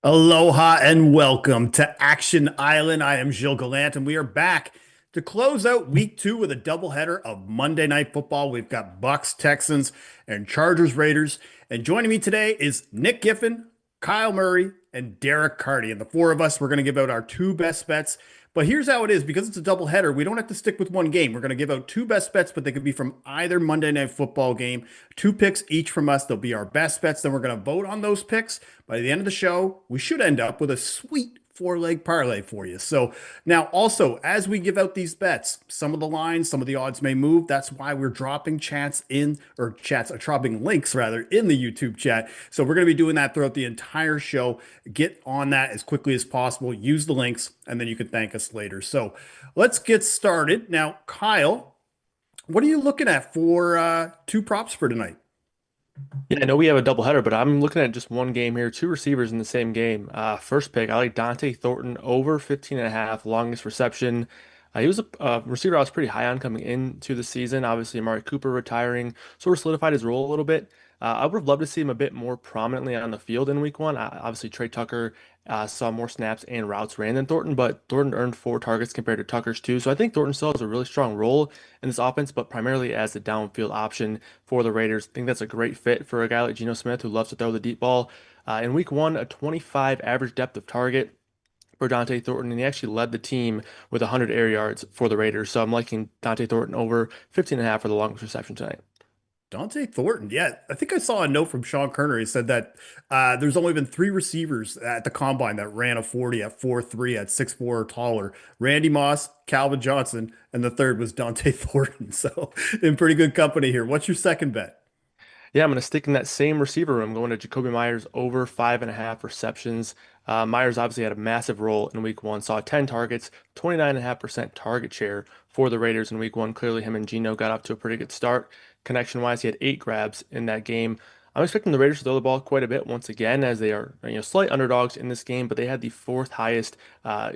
Aloha and welcome to Action Island. I am Gilles Gallant, and we are back to close out week two with a doubleheader of Monday Night Football. We've got Bucks, Texans, and Chargers, Raiders. And joining me today is Nick Giffen, Kyle Murray, and Derek Carty. And the four of us, we're going to give out our two best bets. But here's how it is, because it's a doubleheader, we don't have to stick with one game. We're going to give out two best bets, but they could be from either Monday Night Football game. Two picks each from us. They'll be our best bets. Then we're going to vote on those picks. By the end of the show, we should end up with a sweet four-leg parlay for you. So now also, as we give out these bets, some of the lines, some of the odds may move. That's why we're dropping dropping links rather in the YouTube chat. So we're going to be doing that throughout the entire show. Get on that as quickly as possible. Use the links, and then you can thank us later. So let's get started. Now, Kyle, what are you looking at for two props for tonight? Yeah, I know we have a doubleheader, but I'm looking at just one game here, two receivers in the same game. First pick, I like Dante Thornton over 15 and a half, longest reception. He was a receiver I was pretty high on coming into the season. Obviously, Amari Cooper retiring sort of solidified his role a little bit. I would have loved to see him a bit more prominently on the field in week one. Obviously, Trey Tucker saw more snaps and routes ran than Thornton, but Thornton earned four targets compared to Tucker's two. So I think Thornton still has a really strong role in this offense, but primarily as a downfield option for the Raiders. I think that's a great fit for a guy like Geno Smith who loves to throw the deep ball. In week one, a 25 average depth of target for Dante Thornton, and he actually led the team with 100 air yards for the Raiders. So I'm liking Dante Thornton over 15 and a half for the longest reception tonight. Dante Thornton. Yeah, I think I saw a note from Sean Kerner. He said that there's only been three receivers at the combine that ran a 40 at 4.3 at 6'4 or taller. Randy Moss, Calvin Johnson, and the third was Dante Thornton. So in pretty good company here. What's your second bet? Yeah, I'm going to stick in that same receiver room, going to Jacoby Myers over 5.5 receptions. Myers obviously had a massive role in week one, saw 10 targets, 29.5% target share for the Raiders in week one. Clearly, him and Geno got off to a pretty good start. Connection wise, he had eight grabs in that game. I'm expecting the Raiders to throw the ball quite a bit once again, as they are slight underdogs in this game, but they had the fourth highest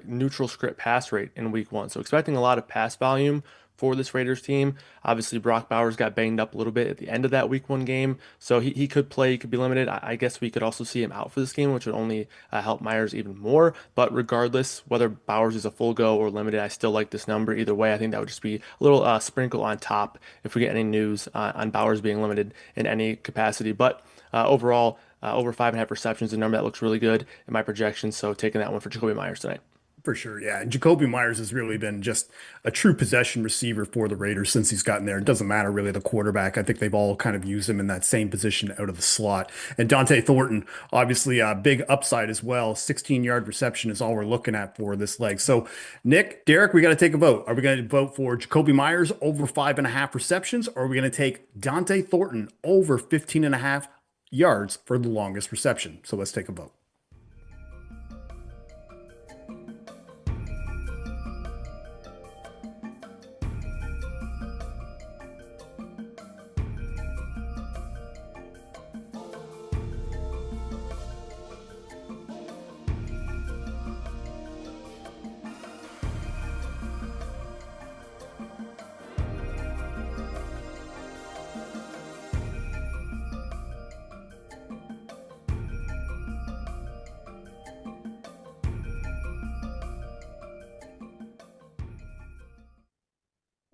neutral script pass rate in week one. So expecting a lot of pass volume for this Raiders team. Obviously, Brock Bowers got banged up a little bit at the end of that week one game, so he could play, he could be limited. I guess we could also see him out for this game, which would only help Myers even more. But regardless, whether Bowers is a full go or limited, I still like this number. Either way, I think that would just be a little sprinkle on top if we get any news on Bowers being limited in any capacity. But overall, over 5.5 receptions, a number that looks really good in my projections. So taking that one for Jacoby Myers tonight. For sure, yeah. And Jacoby Myers has really been just a true possession receiver for the Raiders since he's gotten there. It doesn't matter really the quarterback. I think they've all kind of used him in that same position out of the slot. And Dante Thornton, obviously a big upside as well. 16-yard reception is all we're looking at for this leg. So, Nick, Derek, we got to take a vote. Are we going to vote for Jacoby Myers over 5.5 receptions, or are we going to take Dante Thornton over 15.5 yards for the longest reception? So let's take a vote.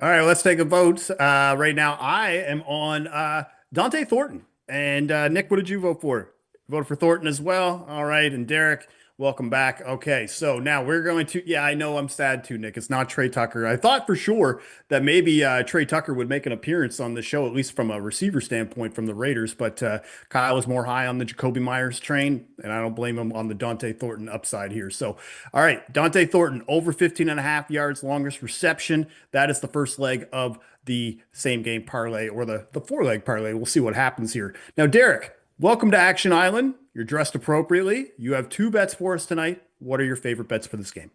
All right, let's take a vote. Right now, I am on Dante Thornton. And Nick, what did you vote for? Voted for Thornton as well. All right, and Derek, welcome back. Okay, so now we're going to. Yeah, I know I'm sad too, Nick. It's not Trey Tucker. I thought for sure that maybe Trey Tucker would make an appearance on the show, at least from a receiver standpoint from the Raiders. But Kyle was more high on the Jacoby Myers train, and I don't blame him on the Dante Thornton upside here. So, all right, Dante Thornton over 15.5 yards, longest reception. That is the first leg of the same game parlay or the four-leg parlay. We'll see what happens here. Now, Derek, welcome to Action Island. You're dressed appropriately. You have two bets for us tonight. What are your favorite bets for this game?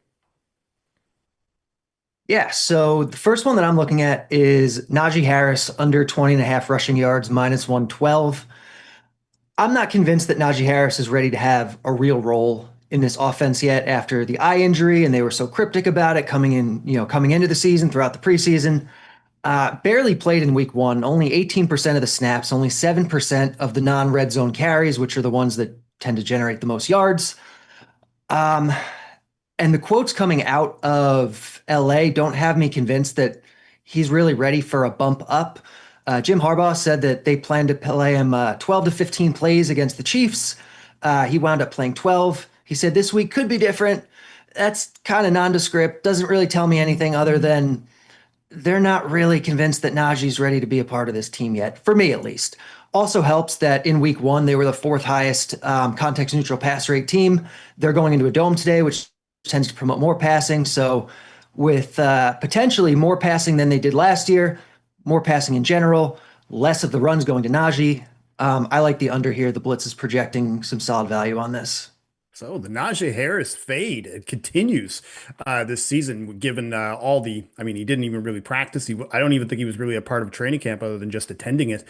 Yeah, so the first one that I'm looking at is Najee Harris under 20 and a half rushing yards, minus 112. I'm not convinced that Najee Harris is ready to have a real role in this offense yet after the eye injury, and they were so cryptic about it coming into the season, throughout the preseason. Barely played in week one, only 18% of the snaps, only 7% of the non-red zone carries, which are the ones that tend to generate the most yards. Um, and the quotes coming out of LA don't have me convinced that he's really ready for a bump up. Jim Harbaugh said that they plan to play him 12 to 15 plays against the Chiefs. He wound up playing 12. He said this week could be different. That's kind of nondescript. Doesn't really tell me anything other than they're not really convinced that Najee's ready to be a part of this team yet, for me at least. Also helps that in week one, they were the fourth highest context neutral pass rate team. They're going into a dome today, which tends to promote more passing. So, with potentially more passing than they did last year, more passing in general, less of the runs going to Najee. I like the under here. The Blitz is projecting some solid value on this. So the Najee Harris fade, it continues this season, given all I mean, he didn't even really practice. I don't even think he was really a part of training camp other than just attending it.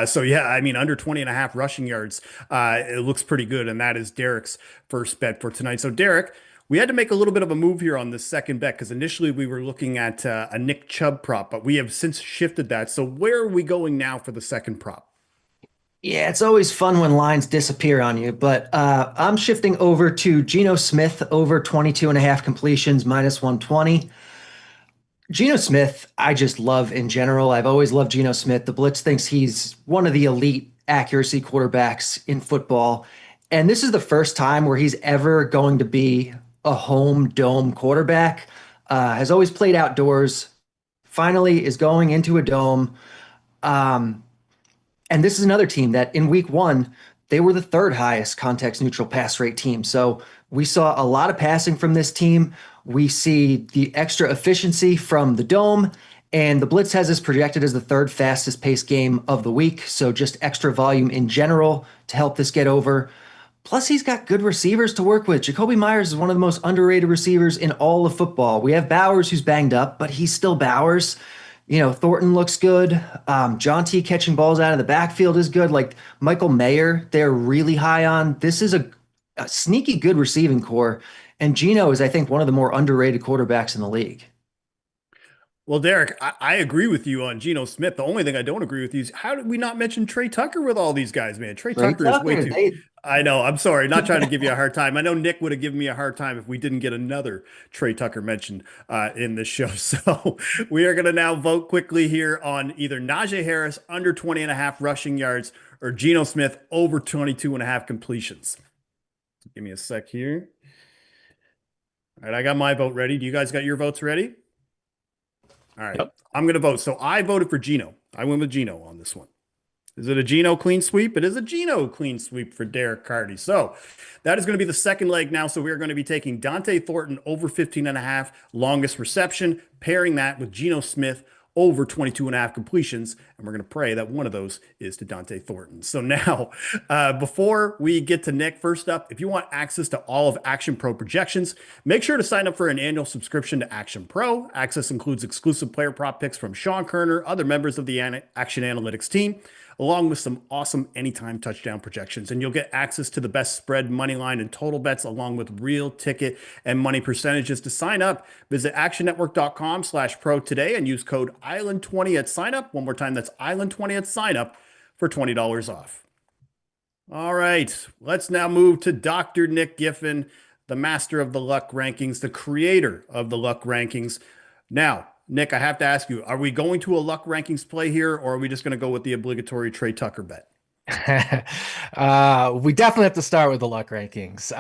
So yeah, I mean, under 20 and a half rushing yards, it looks pretty good. And that is Derek's first bet for tonight. So Derek, we had to make a little bit of a move here on this second bet because initially we were looking at a Nick Chubb prop, but we have since shifted that. So where are we going now for the second prop? Yeah, it's always fun when lines disappear on you, but I'm shifting over to Geno Smith over 22 and a half completions minus 120. Geno Smith, I just love in general. I've always loved Geno Smith. The Blitz thinks he's one of the elite accuracy quarterbacks in football. And this is the first time where he's ever going to be a home dome quarterback. Has always played outdoors, finally is going into a dome. Um, and this is another team that in week one, they were the third highest context neutral pass rate team. So we saw a lot of passing from this team. We see the extra efficiency from the dome, and the Blitz has this projected as the third fastest paced game of the week. So just extra volume in general to help this get over. Plus, he's got good receivers to work with. Jacoby Myers is one of the most underrated receivers in all of football. We have Bowers, who's banged up, but he's still Bowers. You know, Thornton looks good. John T catching balls out of the backfield is good. Like Michael Mayer, they're really high on. This is a sneaky good receiving core. And Geno is, I think, one of the more underrated quarterbacks in the league. Well, Derek, I agree with you on Geno Smith. The only thing I don't agree with you is how did we not mention Trey Tucker with all these guys, man? Trey Trey Tucker is way Tucker, too. they I know. I'm sorry. Not trying to give you a hard time. I know Nick would have given me a hard time if we didn't get another Trey Tucker mentioned in this show. So we are going to now vote quickly here on either Najee Harris under 20 and a half rushing yards or Geno Smith over 22 and a half completions. Give me a sec here. All right. I got my vote ready. Do you guys got your votes ready? All right. Yep. I'm going to vote. So I voted for Geno. I went with Geno on this one. Is it a Geno clean sweep? It is a Geno clean sweep for Derek Carty. So that is going to be the second leg now. So we're going to be taking Dante Thornton over 15 and a half longest reception, pairing that with Geno Smith over 22 and a half completions. And we're going to pray that one of those is to Dante Thornton. So now, before we get to Nick, first up, if you want access to all of Action Pro projections, make sure to sign up for an annual subscription to Action Pro. Access includes exclusive player prop picks from Sean Kerner, other members of the Action Analytics team, along with some awesome anytime touchdown projections. And you'll get access to the best spread, money line, and total bets, along with real ticket and money percentages. To sign up, visit actionnetwork.com/pro today and use code Island20 at sign up. One more time, that's Island20 at sign up for $20 off. All right, let's now move to Dr. Nick Giffen, the master of the luck rankings, the creator of the luck rankings. Now, Nick, I have to ask you, are we going to a luck rankings play here, or are we just going to go with the obligatory Trey Tucker bet? We definitely have to start with the luck rankings.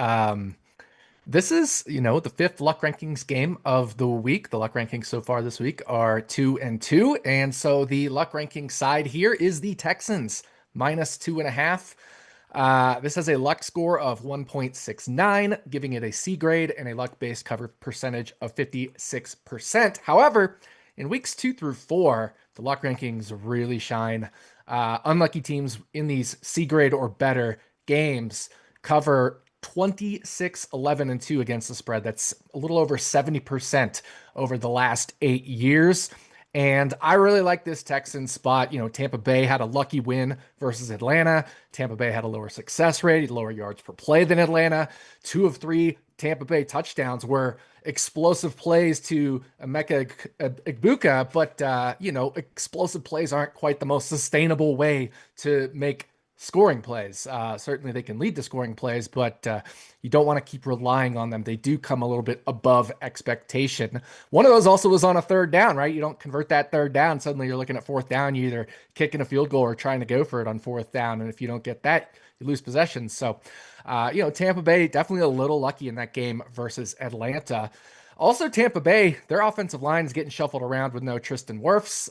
This is, the fifth luck rankings game of the week. The luck rankings so far this week are 2-2. And so the luck ranking side here is the Texans minus 2.5. This has a luck score of 1.69, giving it a C grade and a luck-based cover percentage of 56%. However, in weeks 2 through 4, the luck rankings really shine. Unlucky teams in these C grade or better games cover 26, 11, and 2 against the spread. That's a little over 70% over the last 8 years. And I really like this Texans spot. Tampa Bay had a lucky win versus Atlanta. Tampa Bay had a lower success rate, lower yards per play than Atlanta. 2 of 3 Tampa Bay touchdowns were explosive plays to Emeka Egbuka, but explosive plays aren't quite the most sustainable way to make scoring plays. Certainly they can lead to scoring plays, but you don't want to keep relying on them. They do come a little bit above expectation. One of those also was on a third down, right? You don't convert that third down. Suddenly you're looking at fourth down. You either kicking a field goal or trying to go for it on fourth down. And if you don't get that, you lose possession. So, Tampa Bay definitely a little lucky in that game versus Atlanta. Also, Tampa Bay, their offensive line is getting shuffled around with no Tristan Wirfs.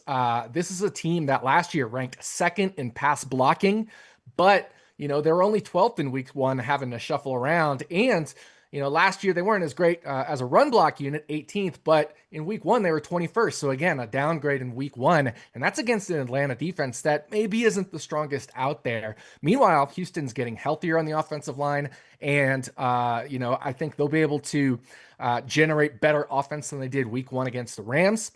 This is a team that last year ranked second in pass blocking, but they were only 12th in week one, having to shuffle around. And last year they weren't as great as a run block unit, 18th, but in week one they were 21st. So again, a downgrade in week one, and that's against an Atlanta defense that maybe isn't the strongest out there. Meanwhile, Houston's getting healthier on the offensive line, and I think they'll be able to generate better offense than they did week one against the Rams.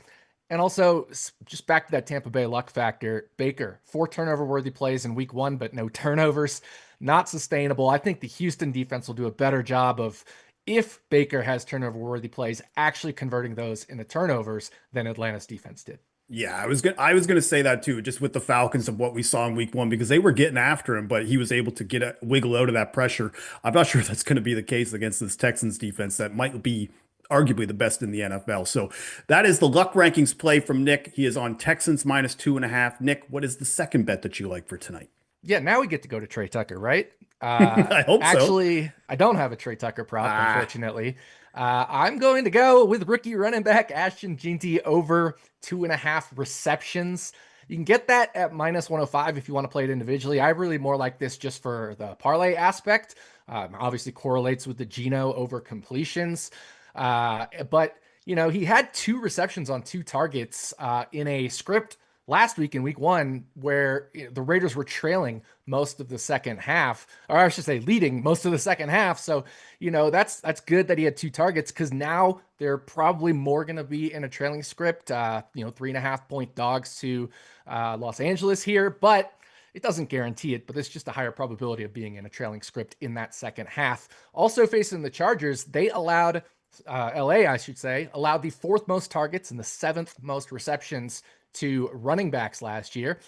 And also, just back to that Tampa Bay luck factor, Baker, 4 turnover-worthy plays in week one, but no turnovers. Not sustainable. I think the Houston defense will do a better job of, if Baker has turnover-worthy plays, actually converting those into turnovers than Atlanta's defense did. Yeah, I was gonna say that too, just with the Falcons of what we saw in week one, because they were getting after him, but he was able to wiggle out of that pressure. I'm not sure that's going to be the case against this Texans defense that might be arguably the best in the NFL. So that is the luck rankings play from Nick. He is on Texans -2.5. Nick, what is the second bet that you like for tonight? Yeah, now we get to go to Trey Tucker, right? I hope so. Actually, I don't have a Trey Tucker prop, unfortunately. I'm going to go with rookie running back Ashton Jeanty over 2.5 receptions. You can get that at -105 if you want to play it individually. I really more like this just for the parlay aspect. Obviously correlates with the Geno over completions. But he had 2 receptions on 2 targets in a script last week in week one, where the Raiders were trailing most of the second half, or I should say leading most of the second half. So, that's good that he had 2 targets, because now they're probably more going to be in a trailing script, 3.5-point dogs to Los Angeles here, but it doesn't guarantee it, but it's just a higher probability of being in a trailing script in that second half. Also facing the Chargers, they allowed LA, I should say, allowed the 4th most targets and the 7th most receptions to running backs last year.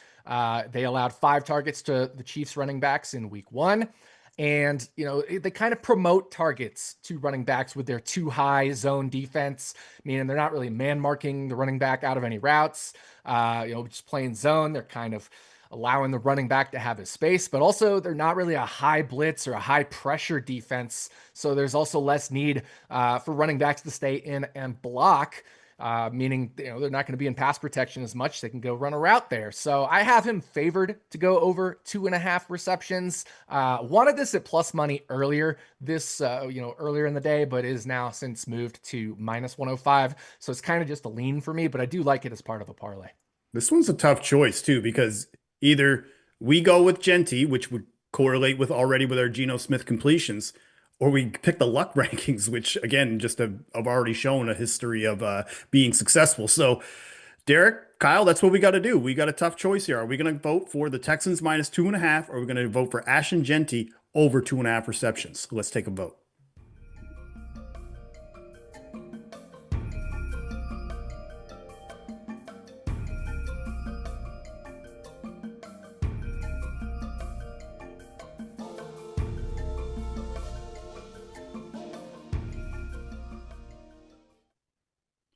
They allowed 5 targets to the Chiefs running backs in week one. And, they kind of promote targets to running backs with their too high zone defense, meaning they're not really man marking the running back out of any routes, just playing zone. They're kind of allowing the running back to have his space, but also they're not really a high blitz or a high pressure defense. So there's also less need for running backs to stay in and block. Meaning, they're not going to be in pass protection as much. They can go run a route there. So I have him favored to go over 2.5 receptions. Wanted this at plus money earlier earlier in the day, but is now since moved to -105. So it's kind of just a lean for me, but I do like it as part of a parlay. This one's a tough choice too, because either we go with Genty, which would correlate with our Geno Smith completions, or we pick the luck rankings, which again, just have already shown a history of being successful. So Derek, Kyle, that's what we got to do. We got a tough choice here. Are we going to vote for the Texans -2.5, or are we going to vote for Ashton Jeanty over 2.5 receptions? Let's take a vote.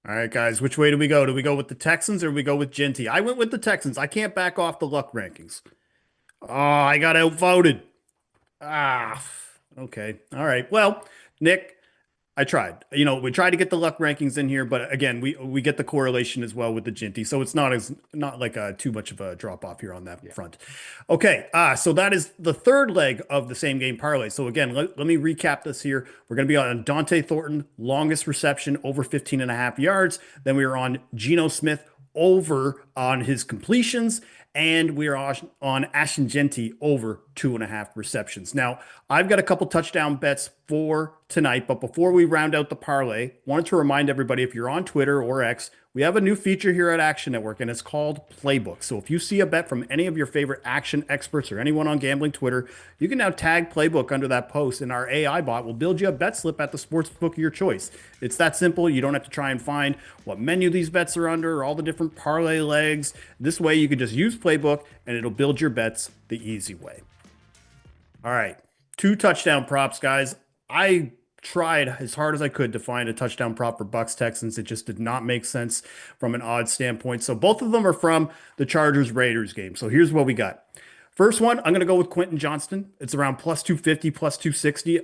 All right, guys, which way do we go? Do we go with the Texans or do we go with Jeanty? I went with the Texans. I can't back off the luck rankings. Oh, I got outvoted. Okay. All right. Well, Nick, I tried. We tried to get the luck rankings in here, but again, we get the correlation as well with the Jeanty, so it's not like too much of a drop off here on that front. Okay, so that is the third leg of the same game parlay. So again, let me recap this here. We're going to be on Dante Thornton, longest reception over 15.5 yards. Then we are on Geno Smith over on his completions, and we are on Ashton Jeanty over 2.5 receptions. Now, I've got a couple touchdown bets for tonight, but before we round out the parlay, wanted to remind everybody, if you're on Twitter or X, we have a new feature here at Action Network, and it's called Playbook. So if you see a bet from any of your favorite action experts or anyone on gambling Twitter, you can now tag Playbook under that post, and our AI bot will build you a bet slip at the sports book of your choice. It's that simple. You don't have to try and find what menu these bets are under or all the different parlay legs. This way, you can just use Playbook, and it'll build your bets the easy way. All right. Two touchdown props, guys. I tried as hard as I could to find a touchdown prop for Bucks Texans. It just did not make sense from an odds standpoint. So both of them are from the Chargers Raiders game. So here's what we got. First one, I'm going to go with Quentin Johnston. It's around plus 250, plus 260.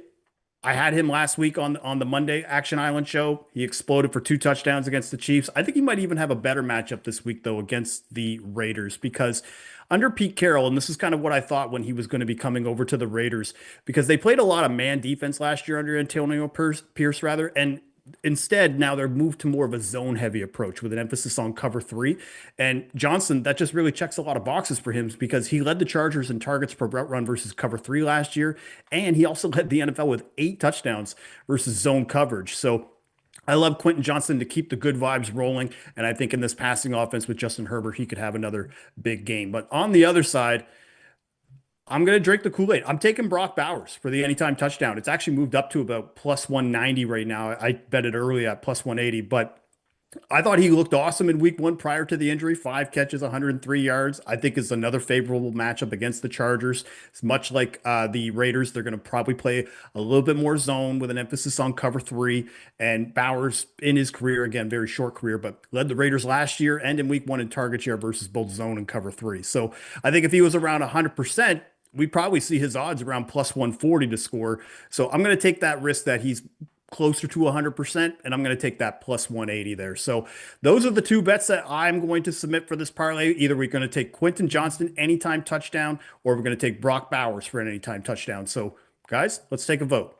I had him last week on the Monday Action Island show. He exploded for two touchdowns against the Chiefs. I think he might even have a better matchup this week, though, against the Raiders because under Pete Carroll, and this is kind of what I thought when he was going to be coming over to the Raiders, because they played a lot of man defense last year under Antonio Pierce, rather, and instead now they're moved to more of a zone heavy approach with an emphasis on cover three. And Johnson, that just really checks a lot of boxes for him because he led the Chargers in targets per route run versus cover three last year. And he also led the NFL with 8 touchdowns versus zone coverage. So I love Quentin Johnson to keep the good vibes rolling. And I think in this passing offense with Justin Herbert, he could have another big game. But on the other side, I'm going to drink the Kool-Aid. I'm taking Brock Bowers for the anytime touchdown. It's actually moved up to about plus 190 right now. I bet it early at plus 180, but I thought he looked awesome in week one prior to the injury. 5 catches, 103 yards. I think is another favorable matchup against the Chargers. It's much like the Raiders. They're going to probably play a little bit more zone with an emphasis on cover three. And Bowers in his career, again, very short career, but led the Raiders last year and in week one in target share versus both zone and cover three. So I think if he was around 100%, we'd probably see his odds around plus 140 to score. So I'm going to take that risk that he's closer to 100%, and I'm going to take that plus 180 there. So those are the two bets that I'm going to submit for this parlay. Either we're going to take Quentin Johnston anytime touchdown, or we're going to take Brock Bowers for an anytime touchdown. So guys, let's take a vote.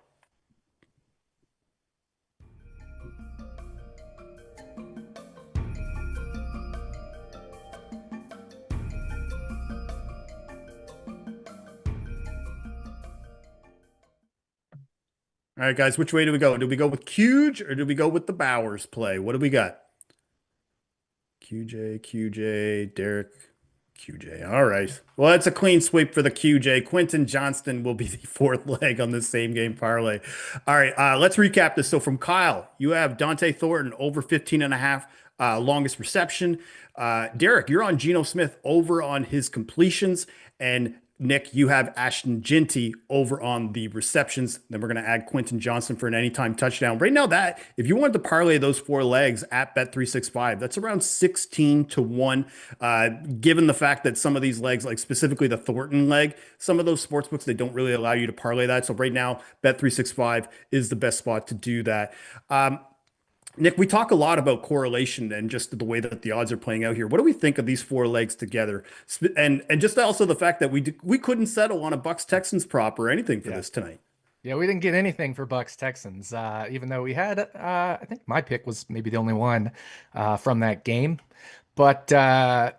All right, guys, which way do we go? Do we go with Huge or do we go with the Bowers play? What do we got? QJ, Derek, QJ. All right. Well, it's a clean sweep for the QJ. Quentin Johnston will be the fourth leg on this same game parlay. All right, let's recap this. So from Kyle, you have Dante Thornton over 15 and a half, longest reception. Derek, you're on Geno Smith over on his completions. And Nick, you have Ashton Ginty over on the receptions. Then we're going to add Quentin Johnson for an anytime touchdown. Right now, that if you wanted to parlay those 4 legs at Bet365, that's around 16 to 1. Given the fact that some of these legs, like specifically the Thornton leg, some of those sports books, they don't really allow you to parlay that. So right now, Bet365 is the best spot to do that. Nick, we talk a lot about correlation and just the way that the odds are playing out here. What do we think of these 4 legs together? And just also the fact that we couldn't settle on a Bucks Texans prop or anything for this tonight. Yeah, we didn't get anything for Bucks Texans, even though we had, I think my pick was maybe the only one from that game. But yeah,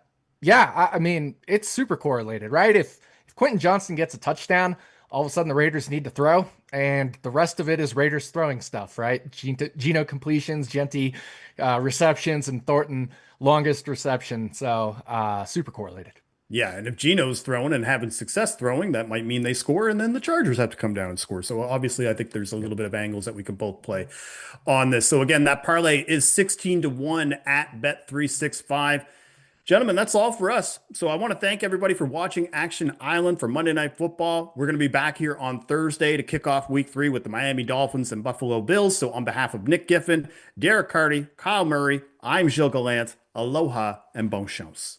I mean, it's super correlated, right? If Quentin Johnson gets a touchdown, all of a sudden the Raiders need to throw, and the rest of it is Raiders throwing stuff, right? Geno completions, Genty receptions, and Thornton longest reception. So super correlated. Yeah, and if Geno's throwing and having success throwing, that might mean they score, and then the Chargers have to come down and score. So obviously, I think there's a little bit of angles that we can both play on this. So again, that parlay is 16 to 1 at Bet365. Gentlemen, that's all for us. So I want to thank everybody for watching Action Island for Monday Night Football. We're going to be back here on Thursday to kick off week 3 with the Miami Dolphins and Buffalo Bills. So on behalf of Nick Giffen, Derek Carty, Kyle Murray, I'm Gilles Gallant. Aloha and bon chance.